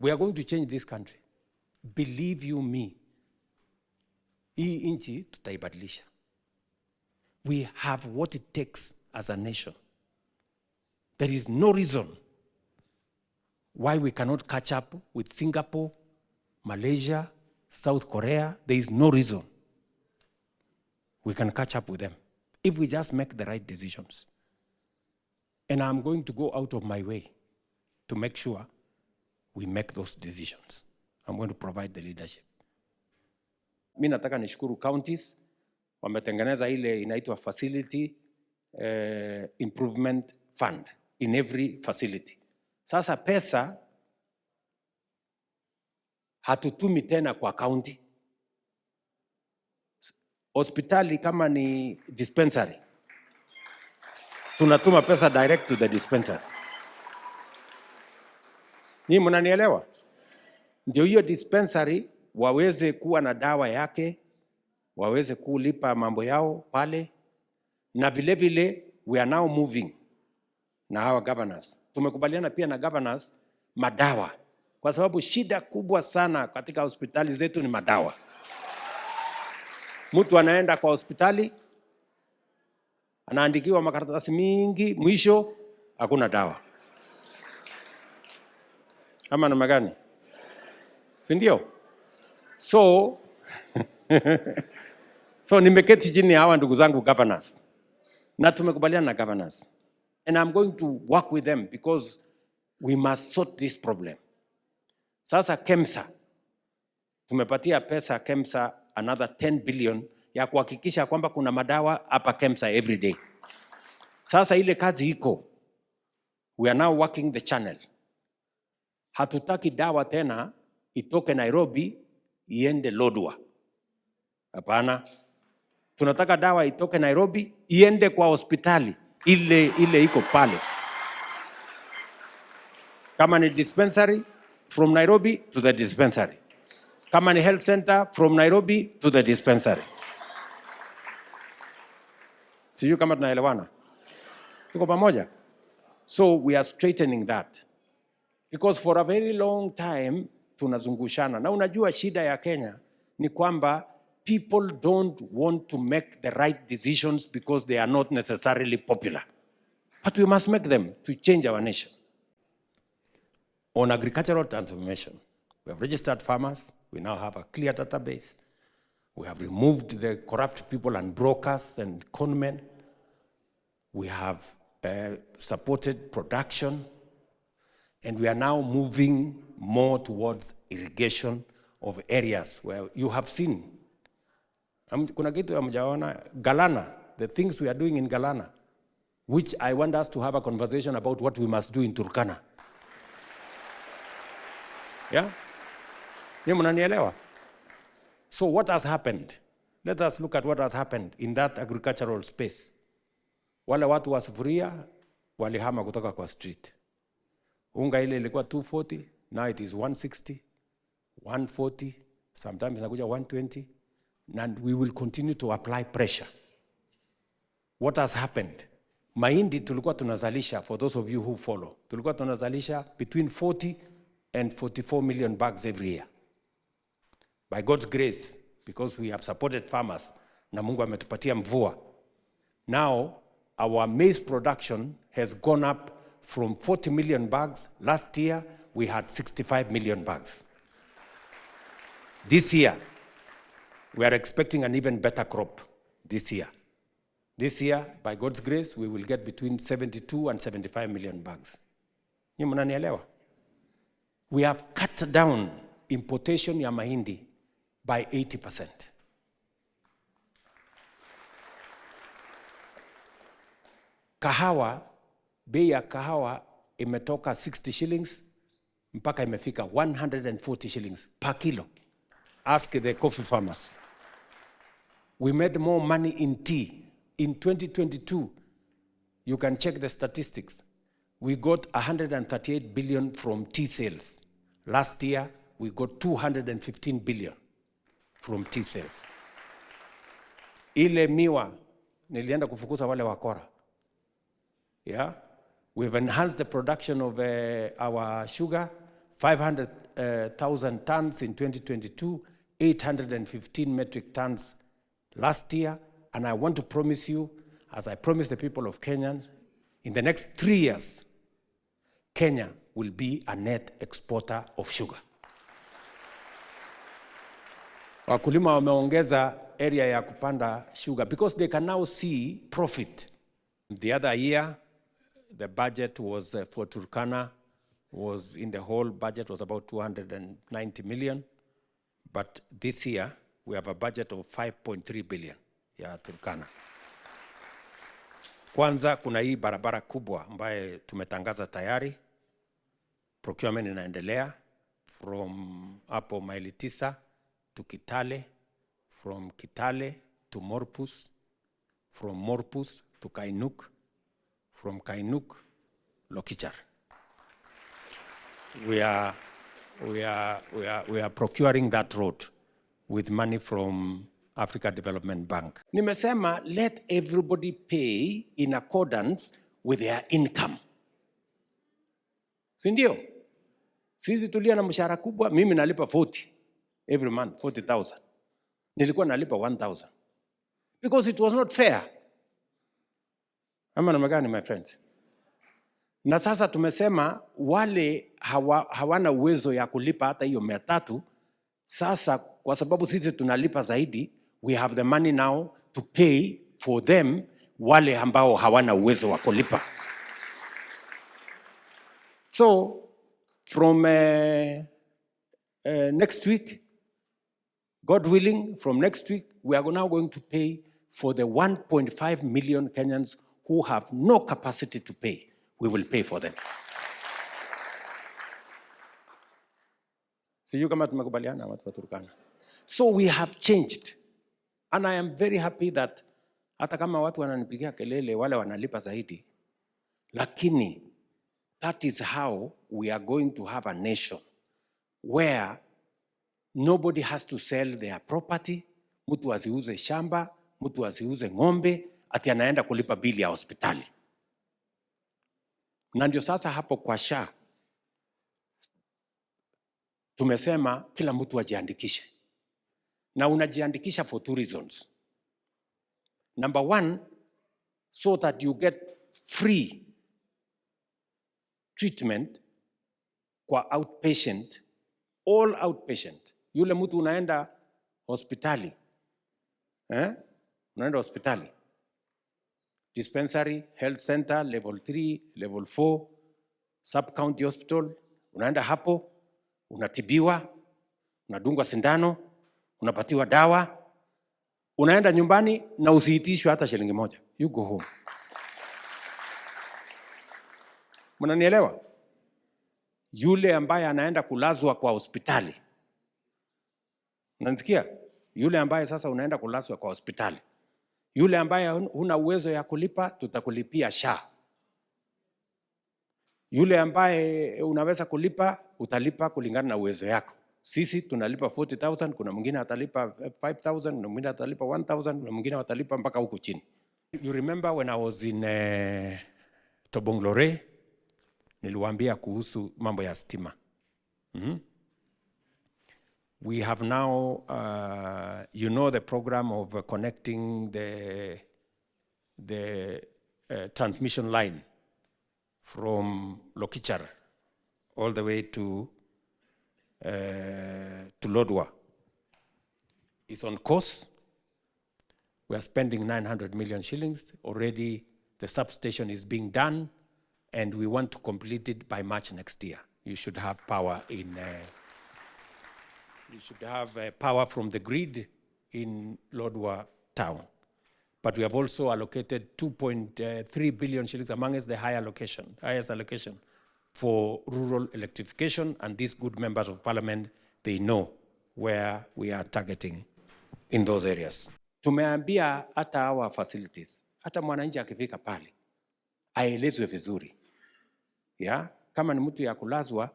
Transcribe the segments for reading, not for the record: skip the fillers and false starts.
We are going to change this country. Believe you me. Hii inchi tutaibadilisha. We have what it takes as a nation. There is no reason why we cannot catch up with Singapore, Malaysia, South Korea. There is no reason we can catch up with them if we just make the right decisions. And I'm going to go out of my way to make sure we make those decisions. I'm going to provide the leadership. Mimi nataka nishukuru counties, wametengeneza ile inaitwa facility improvement fund in every facility. Sasa pesa hatutumi tena kwa county. Hospitali kama ni dispensary, tunatuma pesa direct to the dispensary. Ni mnanielewa? Ndio hiyo dispensary waweze kuwa na dawa yake, waweze kulipa mambo yao pale, na vile vile we are now moving na our governors. Tumekubaliana pia na governors madawa, kwa sababu shida kubwa sana katika hospitali zetu ni madawa. Mtu anaenda kwa hospitali, anaandikiwa makaratasi mingi, mwisho hakuna dawa. Ama namna gani? Si ndio? So nimeketi chini hawa ndugu zangu governors. Na tumekubaliana na governors. And I'm going to work with them because we must sort this problem. Sasa KEMSA, tumepatia pesa KEMSA another 10 billion ya kuhakikisha kwamba kuna madawa hapa KEMSA every day. Sasa ile kazi iko. We are now working the channel. Hatutaki dawa tena itoke Nairobi iende Lodwar. Hapana. Tunataka dawa itoke Nairobi iende kwa hospitali ile iko pale. Kama ni dispensary, from Nairobi to the dispensary. Kama ni health center, from Nairobi to the dispensary. Sijui kama tunaelewana. Tuko pamoja? So we are straightening that. Because for a very long time, tunazungushana. Na unajua shida ya Kenya ni kwamba people don't want to make the right decisions because they are not necessarily popular. But we must make them to change our nation. On agricultural transformation, we have registered farmers. We now have a clear database. We have removed the corrupt people and brokers and conmen. We have supported production. And we are now moving more towards irrigation of areas where you have seen. Kuna kitu ya mjaona, Galana, the things we are doing in Galana, which I want us to have a conversation about what we must do in Turkana. Yeah? Ni mnanielewa? So what has happened? Let us look at what has happened in that agricultural space. Wale watu wa sufuria walihama kutoka kwa street. Unga ile ilikuwa 240, now it is 160, 140, sometimes inakuja 120, and we will continue to apply pressure. What has happened? Mahindi tulikuwa tunazalisha, for those of you who follow, tulikuwa tunazalisha between 40 and 44 million bags every year. By God's grace, because we have supported farmers, na Mungu ametupatia mvua. Now, our maize production has gone up from 40 million bags. Last year, we had 65 million bags. This year, we are expecting an even better crop this year. This year, by God's grace, we will get between 72 and 75 million bags. Ni mnanielewa? We have cut down importation ya mahindi by 80%. Kahawa, bei ya kahawa imetoka 60 shillings mpaka imefika 140 shillings per kilo. Ask the coffee farmers. We made more money in tea. In 2022, you can check the statistics. We got 138 billion from tea sales. Last year, we got 215 billion from tea sales. Ile miwa, nilienda kufukuza wale wakora. Yeah? We've enhanced the production of our sugar 500,000 tons in 2022, 815 metric tons last year. And I want to promise you, as I promise the people of Kenya, in the next 3 years, Kenya will be a net exporter of sugar. Wakulima wameongeza area ya kupanda sugar because they can now see profit. The other year, the budget was for Turkana was in the whole budget was about 290 million. But this year, we have a budget of 5.3 billion ya Turkana. Kwanza kuna hii barabara kubwa ambaye tumetangaza tayari. Procurement inaendelea from hapo maili 9 to Kitale, from Kitale to Morpus, from Morpus to Kainuk, from Kainuk, Lokichar. We are procuring that road with money from Africa Development Bank. Nimesema let everybody pay in accordance with their income. Si ndio? Sisi tulia na mshahara kubwa, mimi nalipa 40 every month, 40,000. Nilikuwa nalipa 1,000. Because it was not fair. Ama namna gani, my friends? Na sasa tumesema wale hawana uwezo ya kulipa hata hiyo 300, sasa kwa sababu sisi tunalipa zaidi, we have the money now to pay for them, wale ambao hawana uwezo wa kulipa. So from next week, God willing, from next week, we are now going to pay for the 1.5 million Kenyans who have no capacity to pay. We will pay for them. So you kama tumekubaliana watu wa Turkana. So we have changed. And I am very happy that hata kama watu wananipigia kelele wale wanalipa zaidi, lakini that is how we are going to have a nation where nobody has to sell their property, mtu asiuze shamba, mtu asiuze ng'ombe, ati anaenda kulipa bili ya hospitali. Na ndio sasa hapo kwa SHA tumesema kila mtu ajiandikishe. Na unajiandikisha for 2 reasons. Number 1, so that you get free treatment kwa outpatient, all outpatient. Yule mtu unaenda hospitali. Unaenda hospitali. Dispensary, health center, level 3, level 4, sub-county hospital. Unaenda hapo, unatibiwa, unadungwa sindano, unapatiwa dawa, unaenda nyumbani na usiitishwe hata shilingi moja. You go home. Mnanielewa? Yule ambaye anaenda kulazwa kwa hospitali. Unanisikia? Yule ambaye sasa unaenda kulazwa kwa hospitali. Yule ambaye huna uwezo ya kulipa, tutakulipia SHA. Yule ambaye unaweza kulipa, utalipa kulingana na uwezo yako. Sisi tunalipa 40,000, kuna mwingine atalipa 5,000, kuna mwingine atalipa 1,000, kuna mwingine atalipa mpaka huko chini. You remember when I was in Tobonglore, niliwaambia kuhusu mambo ya stima. We have now, you know, the program of connecting the transmission line from Lokichar all the way to Lodwar. It's on course. We are spending 900 million shillings. Already the substation is being done, and we want to complete it by March next year. You should have power in... You should have power from the grid in Lodwar town. But we have also allocated 2.3 billion shillings, amongst the highest allocation for rural electrification, and these good members of parliament, they know where we are targeting in those areas. Tumeambia hata our facilities, hata mwananchi akifika pale, aelezwe vizuri. Ya, kama ni mtu ya kulazwa,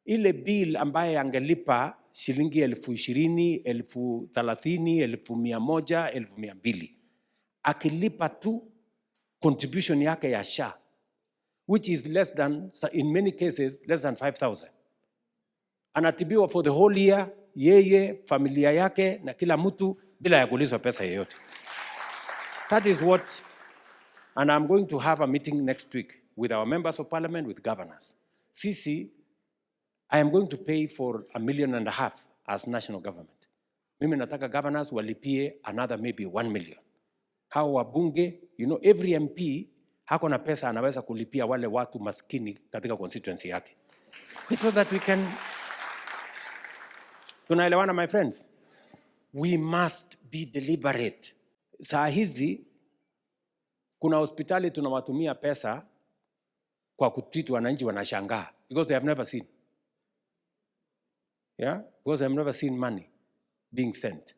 ile bill ambaye angelipa shilingi 20,000, 30,000, 100,000, 200,000. Akilipa tu contribution yake ya SHA, which is less than, in many cases, less than 5,000. anatibiwa for the whole year, yeye, familia yake na kila mtu bila ya kulizwa pesa yoyote. That is what, and I'm going to have a meeting next week with our members of parliament, with governors. Sisi, I am going to pay for $1.5 million as national government. Mimi nataka governors walipie another maybe 1 million. Hao wabunge, you know, every MP hako na pesa anaweza kulipia wale watu maskini katika constituency yake. So that we can... Tunaelewana, my friends? We must be deliberate. Saa hizi, kuna hospitali tunawatumia pesa kwa kutreat wananchi wanashangaa. Because they have never seen. Yeah? Because they have never seen money being sent.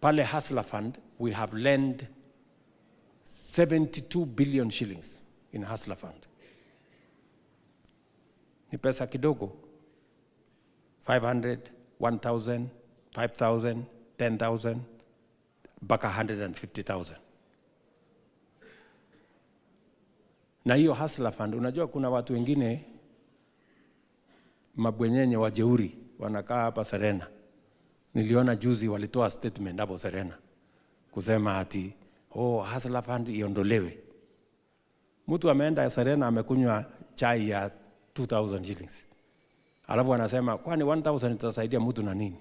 Pale Hustler Fund, we have lent 72 billion shillings in Hustler Fund. Ni pesa kidogo. 500, 1,000, 5,000, 10,000, mpaka 150,000. Na hiyo Hustler Fund, unajua kuna watu wengine mabwenyenye wajeuri wanakaa hapa Serena. Niliona juzi walitoa statement hapo Serena kusema ati Hustler Fund iondolewe. Mtu ameenda Serena amekunywa chai ya 2,000 shillings. Alafu anasema kwani 1,000 itasaidia mtu na nini?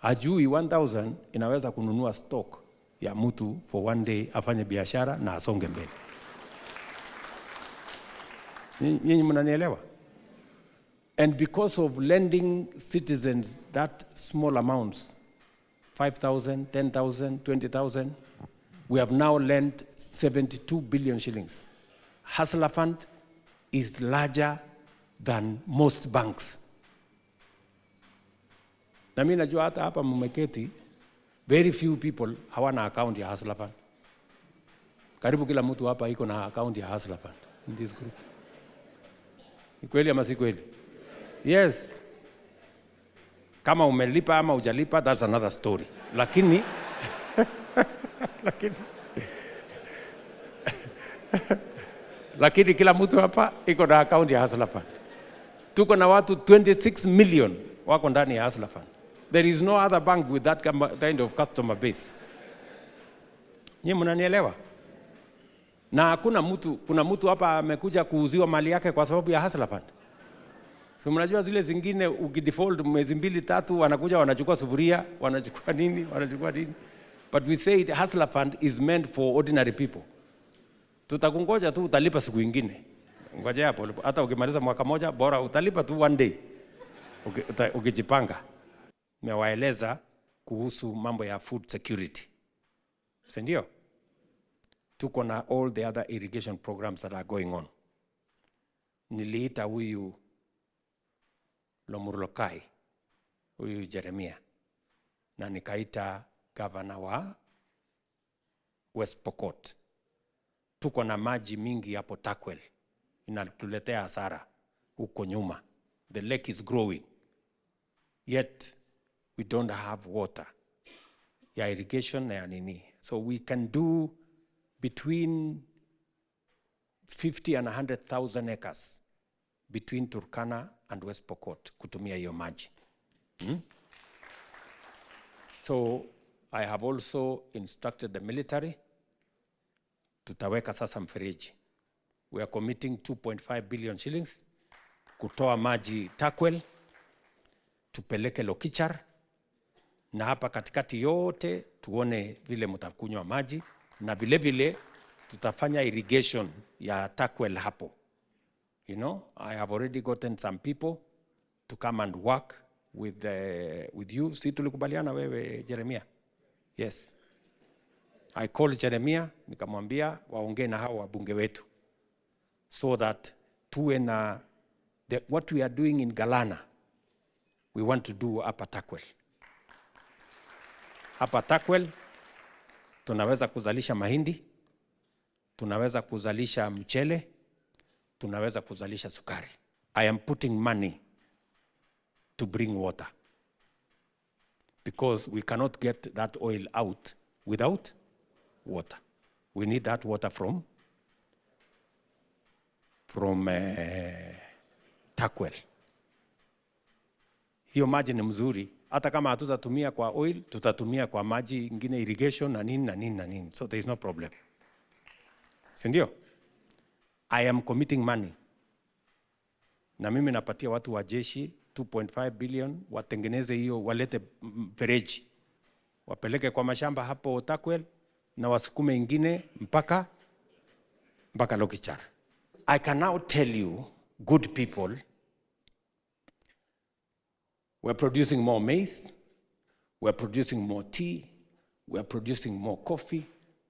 Ajui 1,000 inaweza kununua stock ya mtu for one day afanye biashara na asonge mbele. Nyinyi mnanielewa? And because of lending citizens that small amounts, 5,000, 10,000, 20,000, we have now lent 72 billion shillings. Hustler Fund is larger than most banks. Na mimi najua hata hapa mmeketi, very few people hawana account ya Hustler Fund. Karibu kila mtu hapa iko na account ya Hustler Fund in this group. Ni kweli ama si kweli? Yes. Kama umelipa ama hujalipa, that's another story. Lakini lakini kila mtu hapa iko na account ya Hustler Fund. Tuko na watu 26 million wako ndani ya Hustler Fund. There is no other bank with that kind of customer base. Nyinyi mnanielewa? Na kuna mtu hapa amekuja kuuziwa mali yake kwa sababu ya Hustler Fund. So mnajua zile zingine ukidefault mwezi 2-3 wanakuja wanachukua sufuria, wanachukua nini. But we say Hustler Fund is meant for ordinary people. Tutakungoja tu utalipa siku nyingine. Ngoja hapo hata ukimaliza mwaka moja bora utalipa tu one day. Ukijipanga. Nimewaeleza kuhusu mambo ya food security. Si ndio? Tuko na all the other irrigation programs that are going on. Niliita huyu Lomurlokai, huyu Jeremia, na nikaita governor wa West Pokot. Tuko na maji mingi hapo Takwel, inatuletea hasara huko nyuma. The lake is growing, yet we don't have water ya irrigation na ya nini. So we can do between 50 and 100,000 acres between Turkana and West Pokot kutumia hiyo maji. So I have also instructed the military, tutaweka sasa mfereji. We are committing 2.5 billion shillings kutoa maji Takwel, tupeleke Lokichar, na hapa katikati yote tuone vile mtakunywa maji, na vile vile tutafanya irrigation ya Takwel hapo. You know, I have already gotten some people to come and work with you. Si tulikubaliana wewe Jeremia? Yes. I called Jeremia, nikamwambia waongee na hao wabunge wetu, so that tuwe na what we are doing in Galana, we want to do hapa Takwel. Hapa Takwel tunaweza kuzalisha mahindi, tunaweza kuzalisha mchele, tunaweza kuzalisha sukari. I am putting money to bring water, because we cannot get that oil out without water. We need that water from Takwel. hiyo maji ni mzuri. Hata kama hatutatumia kwa oil, tutatumia kwa maji ingine, irrigation na nini na nini na nini. So there is no problem. Si ndio? I am committing money. Na mimi napatia watu wa jeshi 2.5 billion watengeneze hiyo, walete mfereji, wapeleke kwa mashamba hapo Takwel na wasukume ingine mpaka Lokichar. I can now tell you, good people, we're producing more maize, we're producing more tea, we're producing more coffee,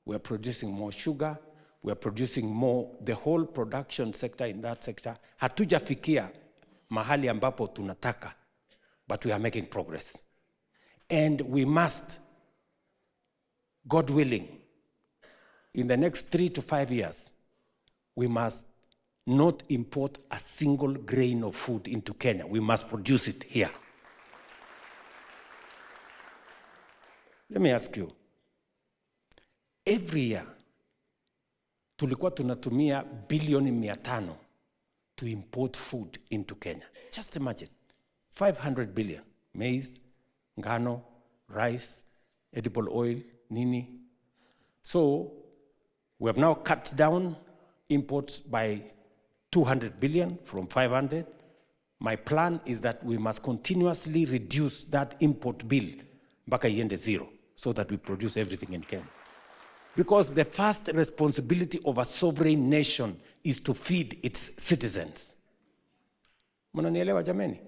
we're producing more sugar, we're producing more, the whole production sector in that sector. Hatujafikia mahali ambapo tunataka, but we are making progress. And we must, God willing, in the next 3 to 5 years, we must not import a single grain of food into Kenya. We must produce it here. Let me ask you, every year, tulikuwa tunatumia bilioni 500 to import food into Kenya. Just imagine, 500 billion, maize, ngano, rice, edible oil, nini. So, we have now cut down imports by 200 billion from 500. My plan is that we must continuously reduce that import bill mpaka iende zero, so that we produce everything in Kenya. Because the first responsibility of a sovereign nation is to feed its citizens. Mnanielewa jameni?